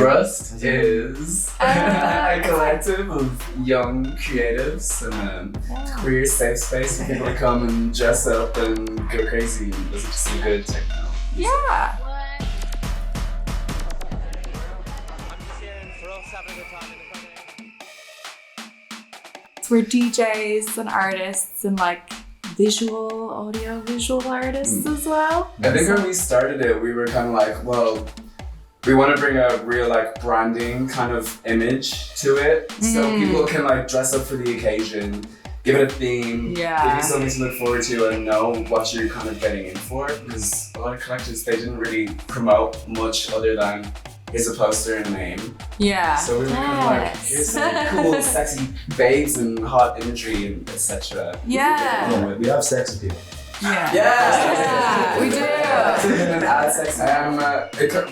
Trust is a collective of young creatives and a queer safe space for people to come and dress up and go crazy and listen to some good techno. Yeah. We're DJs and artists and like audio visual artists as well. I think when we started it, we were kind of like, well, we want to bring a real like branding kind of image to it, so people can like dress up for the occasion, give it a theme, give you something to look forward to, and know what you're kind of getting in for. Because a lot of collectors, they didn't really promote much other than here's a poster and a name. Yeah. So we were kind of like, here's some cool, sexy babes and hot imagery and etc. Yeah. We have sex with people. Yeah, we do.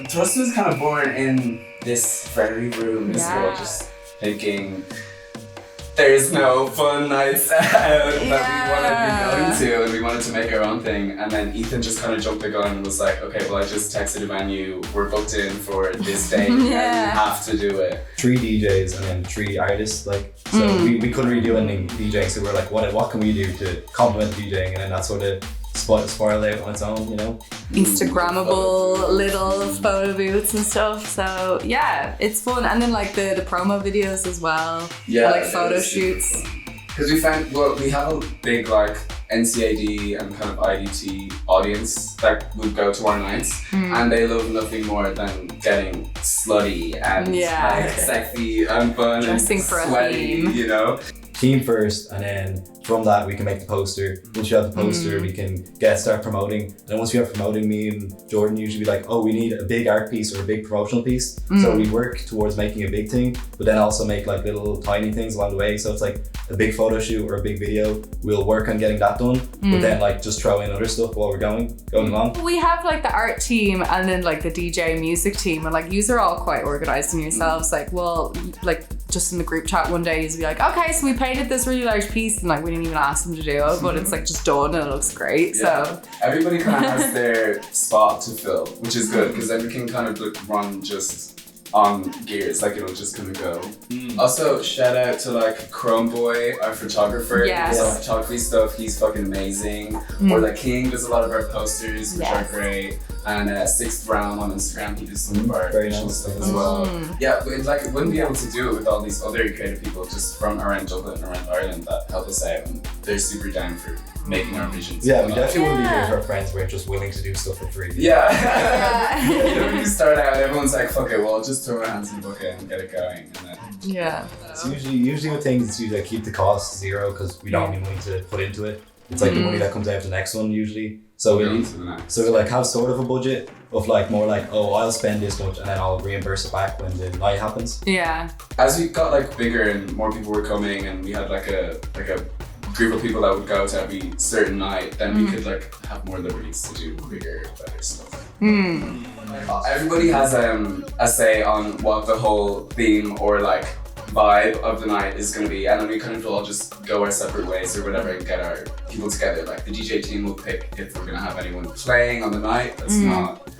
Trust was kind of born in this very room as well, just thinking there's no fun nights out that we wanted to be going to, and we wanted to make our own thing. And then Ethan just kind of jumped the gun and was like, okay, well, I just texted a venue, we're booked in for this day, and we have to do it. 3 DJs and then 3 artists, like, so we couldn't really do anything DJing, so we were like, what can we do to complement DJing? And then that sort of spiraled out on its own, you know? Instagrammable little photo booths and stuff. So yeah, it's fun. And then like the promo videos as well. Yeah. Like photo shoots. Because we found, well, we have a big like NCAD and kind of IDT audience that would go to our nights, and they love nothing more than getting slutty and like sexy and fun dressing and for sweaty, a theme. You know? Team first, and then from that we can make the poster. Once you have the poster, we can start promoting. And then once we have promoting, me and Jordan usually be like, oh, we need a big art piece or a big promotional piece. So we work towards making a big thing, but then also make like little tiny things along the way. So it's like a big photo shoot or a big video. We'll work on getting that done, but then like just throw in other stuff while we're going along. We have like the art team and then like the DJ music team, and like yous are all quite organized in yourselves. Like, well, like just in the group chat one day, you'd be like, okay, so we painted this really large piece, and like we didn't even ask them to do it, but it's like just done and it looks great. So everybody kind of has their spot to fill, which is good, because then we can kind of like run just on gears, like it'll just kind of go. Also, shout out to like Chrome Boy, our photographer. Yes. All photography stuff, he's fucking amazing. Or like King does a lot of our posters, which are great. And Sixth Realm on Instagram, he does some of our visual stuff as well. Yeah, but like wouldn't be able to do it with all these other creative people just from around Dublin and around Ireland that help us out, and they're super down for making our visions. Yeah, we definitely wouldn't be here if our friends were just willing to do stuff for free. Yeah. When you start out, everyone's like, fuck it, well, just throw our hands in the bucket and get it going. And then, It's usually with things, it's usually like keep the cost zero, because we don't have any money to put into it. It's like the money that comes out of the next one usually. So we like have sort of a budget of like more like, oh, I'll spend this much and then I'll reimburse it back when the night happens. Yeah. As we got like bigger and more people were coming, and we had like a group of people that would go to every certain night, then we could like have more liberties to do bigger, better stuff. Everybody has a say on what the whole theme or like vibe of the night is going to be, and then we kind of all just go our separate ways or whatever and get our people together. Like the DJ team will pick if we're going to have anyone playing on the night that's not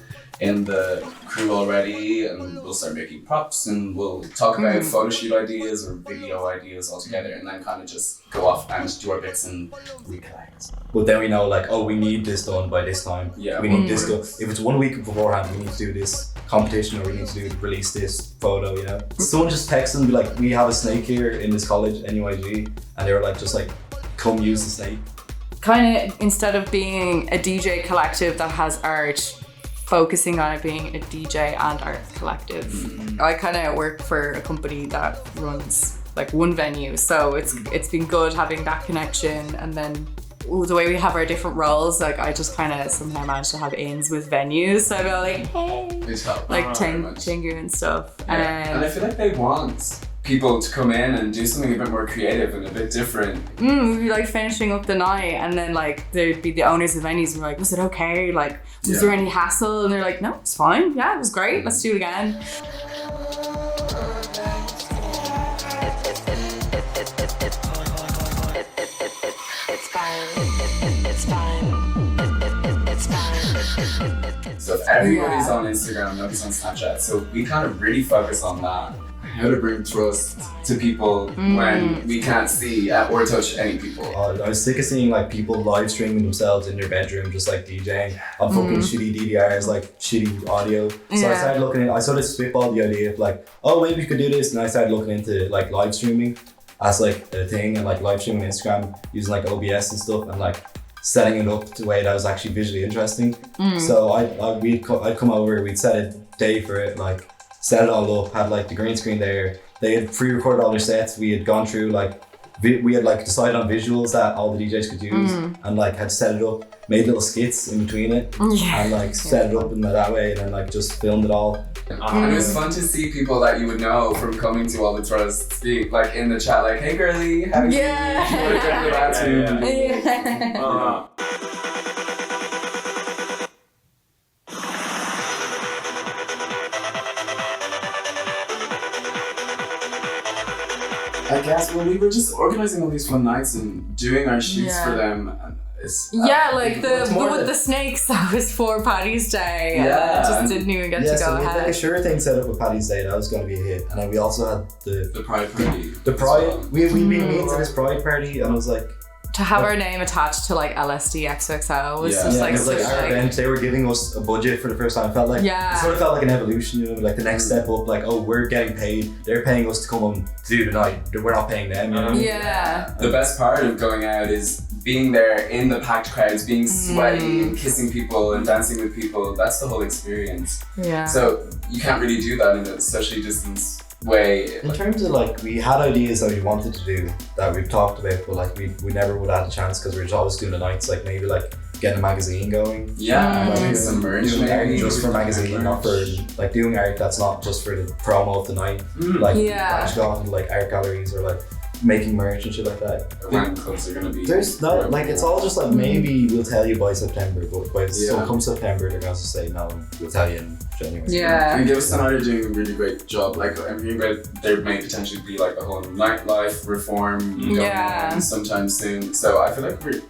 in the crew already, and we'll start making props and we'll talk about photo shoot ideas or video ideas all together, and then kind of just go off and do our bits and recollect. But then we know like, oh, we need this done by this time. Yeah, we need this done. If it's 1 week beforehand, we need to do this competition, or we need to release this photo, you know? Someone just texted and be like, we have a snake here in this college, NUIG, and they were like, just like, come use the snake. Kind of, instead of being a DJ collective that has art, focusing on it being a DJ and art collective. I kind of work for a company that runs like one venue, so it's been good having that connection. And then the way we have our different roles, like I just kind of somehow manage to have ins with venues, so I'll be like, hey, like Tengu and stuff. And I feel like they want people to come in and do something a bit more creative and a bit different. We'd be like finishing up the night, and then like there'd be the owners of venues and we're like, was it okay? Like, was there any hassle? And they're like, no, it's fine. Yeah, it was great. Let's do it again. So stuff. Everybody's on Instagram, nobody's on Snapchat. So we kind of really focus on that. How to bring trust to people when we can't see or touch any people. I was sick of seeing like people live streaming themselves in their bedroom, just like DJing on fucking shitty DVRs, like shitty audio. So I started looking I sort of spitballed the idea of like, oh, maybe we could do this. And I started looking into like live streaming as like a thing, and like live streaming on Instagram using like OBS and stuff, and like setting it up to a way that was actually visually interesting. So I'd come over, we'd set a day for it, like set it all up, had like the green screen there. They had pre-recorded all their sets. We had gone through like, we had like decided on visuals that all the DJs could use, and like had set it up, made little skits in between it, and like set it up in that way, and then like just filmed it all. And it was fun to see people that you would know from coming to all the trusts being like in the chat, like, hey girly, how are you? You want to go to the bathroom? I guess when we were just organizing all these fun nights and doing our shoots for them, like the with the snakes, that was for Paddy's Day. And it just didn't even get to go so we had ahead. like a sure thing set up with Paddy's Day that was going to be a hit, and then we also had the Pride party. The Pride, we'd been meeting to this Pride party, and I was like, to have our name attached to like LSD XOXO was just like, it was like our event. They were giving us a budget for the first time. It felt like it sort of felt like an evolution, you know, like the next step up. Like, oh, we're getting paid. They're paying us to come on to do the night. We're not paying them. You know? The best part of going out is being there in the packed crowds, being sweaty and kissing people and dancing with people. That's the whole experience. So you can't really do that in a socially distanced way. In terms of like, we had ideas that we wanted to do that we've talked about, but like we never would have had a chance because we were always doing the nights, like maybe like getting a magazine going. Like some merch, doing art just for magazine, not for like doing art that's not just for the promo of the night. Like branch off like art galleries or like making merch and shit like that. When clubs are gonna be. There's no like, it's all just like maybe we'll tell you by September, but by come September they're going to say no, we'll tell you in January. And Give Sun are doing a really great job. Like I'm hearing about there may potentially be like a whole nightlife reform going on sometime soon. So I feel like we're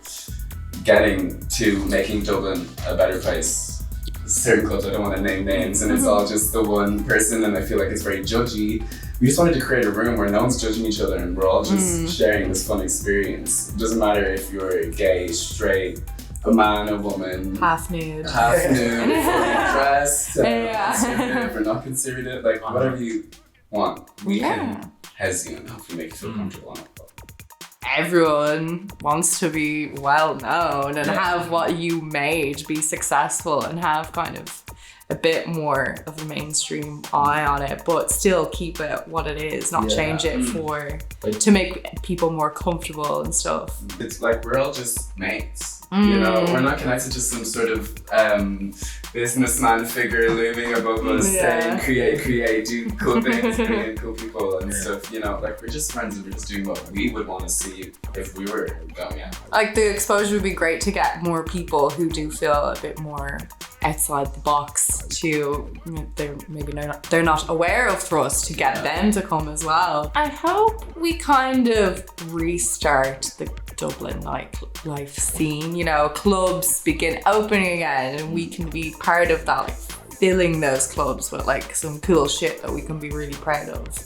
getting to making Dublin a better place. Certain clubs, I don't want to name names, and it's all just the one person, and I feel like it's very judgy. We just wanted to create a room where no one's judging each other and we're all just sharing this fun experience. It doesn't matter if you're gay, straight, a man, a woman, half nude, fully dressed, conservative or not conservative, like whatever you want, we can house you and hopefully make you feel comfortable on it. Everyone wants to be well known and have what you made be successful and have kind of a bit more of a mainstream eye on it, but still keep it what it is, not change it to make people more comfortable and stuff. It's like we're all just mates, you know, we're not connected to some sort of businessman figure looming above us saying create, do cool things, bring in cool people and stuff, you know, like we're just friends and we're just doing what we would want to see if we were going out. Like the exposure would be great to get more people who do feel a bit more outside the box to, they're not aware of Thrust, to get them to come as well. I hope we kind of restart the Dublin nightlife scene, you know, clubs begin opening again and we can be part of that, like filling those clubs with like some cool shit that we can be really proud of.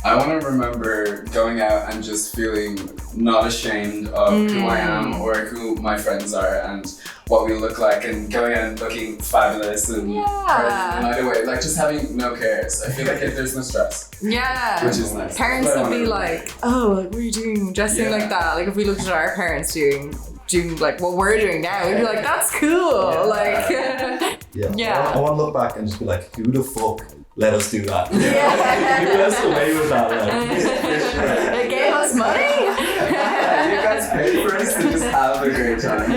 I want to remember going out and just feeling not ashamed of who I am or who my friends are and what we look like, and going out and looking fabulous and partying the night away, like just having no cares. I feel like there's no stress. Which is nice. Parents would be like, oh, like, what are you doing dressing like that? Like if we looked at our parents doing like what we're doing now, we'd be like, that's cool. Like I want to look back and just be like, who the fuck let us do that? Who let us away with that? Like, they gave us money. You guys paid for us to just have a great time.